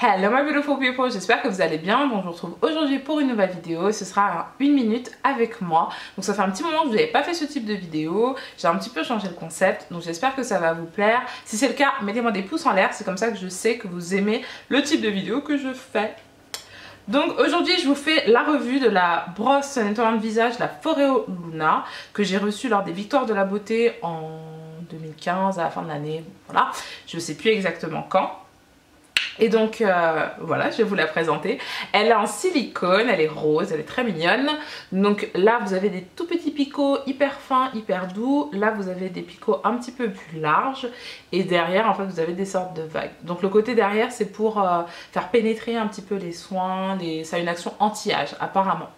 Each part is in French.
Hello my beautiful people, j'espère que vous allez bien. Donc je vous retrouve aujourd'hui pour une nouvelle vidéo. Ce sera une minute avec moi. Donc ça fait un petit moment que je n'avais pas fait ce type de vidéo. J'ai un petit peu changé le concept, donc j'espère que ça va vous plaire. Si c'est le cas, mettez-moi des pouces en l'air, c'est comme ça que je sais que vous aimez le type de vidéo que je fais. Donc aujourd'hui je vous fais la revue de la brosse nettoyant de visage, la Foreo Luna, que j'ai reçue lors des Victoires de la Beauté en 2015, à la fin de l'année, voilà. Je ne sais plus exactement quand. Et donc voilà, je vais vous la présenter. Elle est en silicone, elle est rose, elle est très mignonne. Donc là vous avez des tout petits picots hyper fins, hyper doux. Là vous avez des picots un petit peu plus larges. Et derrière en fait vous avez des sortes de vagues. Donc le côté derrière c'est pour faire pénétrer un petit peu les soins. Ça a une action anti-âge apparemment.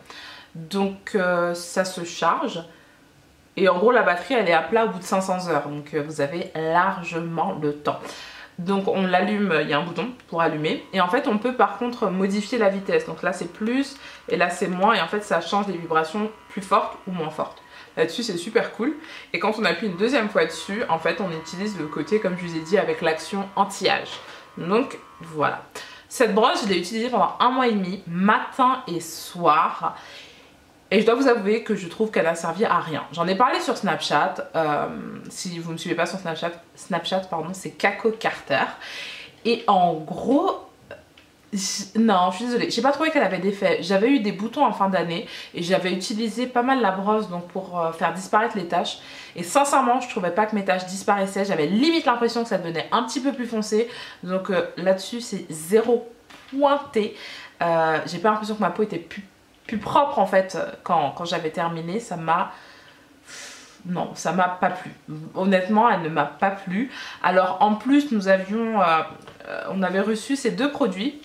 Donc ça se charge. Et en gros la batterie elle est à plat au bout de 500 heures. Donc vous avez largement le temps. Donc on l'allume, il y a un bouton pour allumer et en fait on peut par contre modifier la vitesse. Donc là c'est plus et là c'est moins et en fait ça change des vibrations plus fortes ou moins fortes. Là-dessus c'est super cool et quand on appuie une deuxième fois dessus en fait on utilise le côté comme je vous ai dit avec l'action anti-âge. Donc voilà. Cette brosse je l'ai utilisée pendant 1 mois et demi matin et soir. Et je dois vous avouer que je trouve qu'elle a servi à rien. J'en ai parlé sur Snapchat. Si vous ne me suivez pas sur Snapchat pardon, c'est Kako Carter. Et en gros, non, je suis désolée, j'ai pas trouvé qu'elle avait d'effet. J'avais eu des boutons en fin d'année et j'avais utilisé pas mal la brosse donc pour faire disparaître les taches. Et sincèrement, je trouvais pas que mes taches disparaissaient. J'avais limite l'impression que ça devenait un petit peu plus foncé. Donc là-dessus, c'est zéro pointé. J'ai pas l'impression que ma peau était plus propre en fait quand j'avais terminé. Ça m'a pas plu, honnêtement elle ne m'a pas plu. Alors en plus nous avions on avait reçu ces deux produits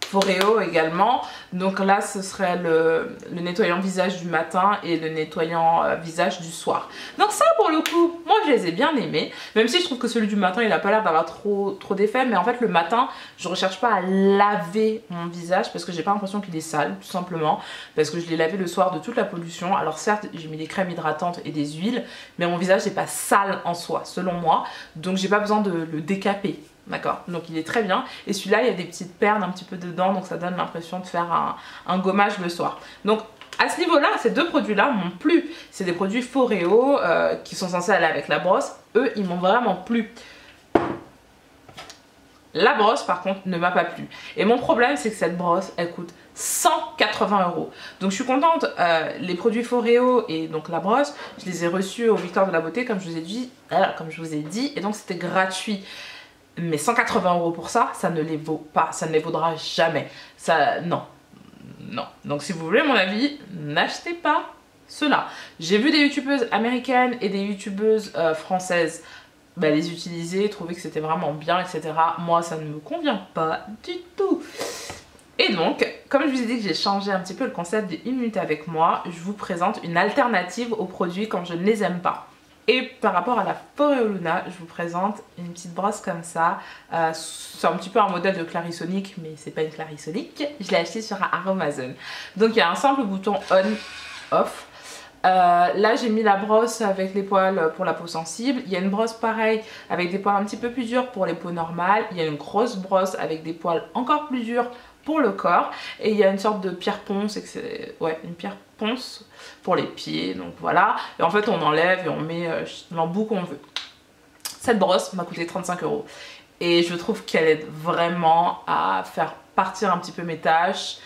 Foreo également. Donc là ce serait le nettoyant visage du matin et le nettoyant visage du soir. Donc ça pour le coup moi je les ai bien aimés. Même si je trouve que celui du matin il a pas l'air d'avoir trop d'effet. Mais en fait le matin je recherche pas à laver mon visage parce que j'ai pas l'impression qu'il est sale. Tout simplement parce que je l'ai lavé le soir de toute la pollution. Alors certes j'ai mis des crèmes hydratantes et des huiles. Mais mon visage n'est pas sale en soi selon moi. Donc j'ai pas besoin de le décaper. D'accord, donc il est très bien. Et celui-là, il y a des petites perles un petit peu dedans, donc ça donne l'impression de faire un gommage le soir. Donc à ce niveau-là, ces deux produits-là m'ont plu. C'est des produits Foreo qui sont censés aller avec la brosse. Eux, ils m'ont vraiment plu. La brosse, par contre, ne m'a pas plu. Et mon problème, c'est que cette brosse, elle coûte 180 €. Donc je suis contente. Les produits Foreo et donc la brosse, je les ai reçus au Victoires de la Beauté, comme je vous ai dit, et donc c'était gratuit. Mais 180 € pour ça, ça ne les vaut pas, ça ne les vaudra jamais. Ça, non. Donc si vous voulez mon avis, n'achetez pas cela. J'ai vu des youtubeuses américaines et des youtubeuses françaises les utiliser, trouver que c'était vraiment bien, etc. Moi, ça ne me convient pas du tout. Et donc, comme je vous ai dit que j'ai changé un petit peu le concept de 1 minute avec moi, je vous présente une alternative aux produits quand je ne les aime pas. Et par rapport à la Foreo Luna, je vous présente une petite brosse comme ça. C'est un petit peu un modèle de Clarisonic, mais c'est pas une Clarisonic. Je l'ai acheté sur Amazon. Donc il y a un simple bouton on-off. Là j'ai mis la brosse avec les poils pour la peau sensible. Il y a une brosse pareille avec des poils un petit peu plus durs pour les peaux normales. Il y a une grosse brosse avec des poils encore plus durs pour le corps. Et il y a une sorte de pierre ponce, ouais, une pierre ponce pour les pieds, donc voilà. Et en fait on enlève et on met l'embout qu'on veut. Cette brosse m'a coûté 35 € et je trouve qu'elle aide vraiment à faire partir un petit peu mes taches.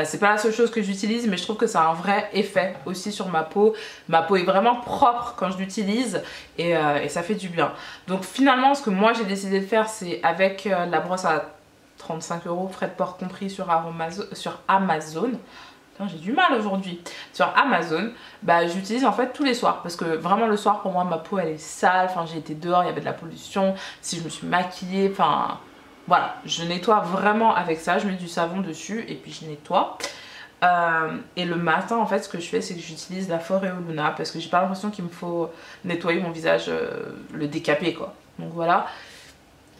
C'est pas la seule chose que j'utilise, mais je trouve que ça a un vrai effet aussi sur ma peau. Ma peau est vraiment propre quand je l'utilise et ça fait du bien. Donc finalement ce que moi j'ai décidé de faire, c'est avec la brosse à 35 €, frais de port compris sur Amazon. J'ai du mal aujourd'hui. Sur Amazon, j'utilise en fait tous les soirs parce que vraiment le soir pour moi ma peau elle est sale. Enfin j'ai été dehors, il y avait de la pollution. Si je me suis maquillée, enfin voilà, je nettoie vraiment avec ça. Je mets du savon dessus et puis je nettoie. Et le matin en fait ce que je fais c'est que j'utilise la Foreo Luna parce que j'ai pas l'impression qu'il me faut nettoyer mon visage, le décaper quoi. Donc voilà.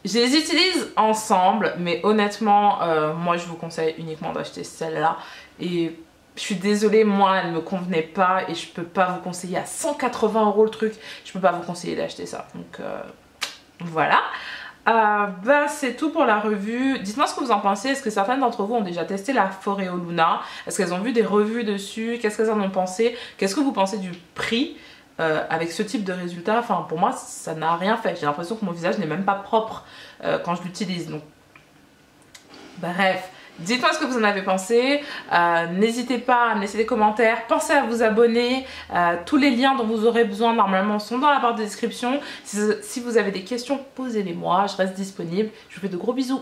Je les utilise ensemble, mais honnêtement, moi je vous conseille uniquement d'acheter celle-là. Et je suis désolée, moi elle ne me convenait pas et je peux pas vous conseiller à 180 € le truc. Je peux pas vous conseiller d'acheter ça. Donc voilà. Bah, c'est tout pour la revue. Dites-moi ce que vous en pensez. Est-ce que certaines d'entre vous ont déjà testé la Foreo Luna? Est-ce qu'elles ont vu des revues dessus? Qu'est-ce qu'elles en ont pensé? Qu'est-ce que vous pensez du prix avec ce type de résultat? Enfin, pour moi, ça n'a rien fait. J'ai l'impression que mon visage n'est même pas propre quand je l'utilise. Donc, bref. Dites-moi ce que vous en avez pensé, n'hésitez pas à me laisser des commentaires, pensez à vous abonner, tous les liens dont vous aurez besoin normalement sont dans la barre de description. Si vous avez des questions, posez-les moi, je reste disponible. Je vous fais de gros bisous.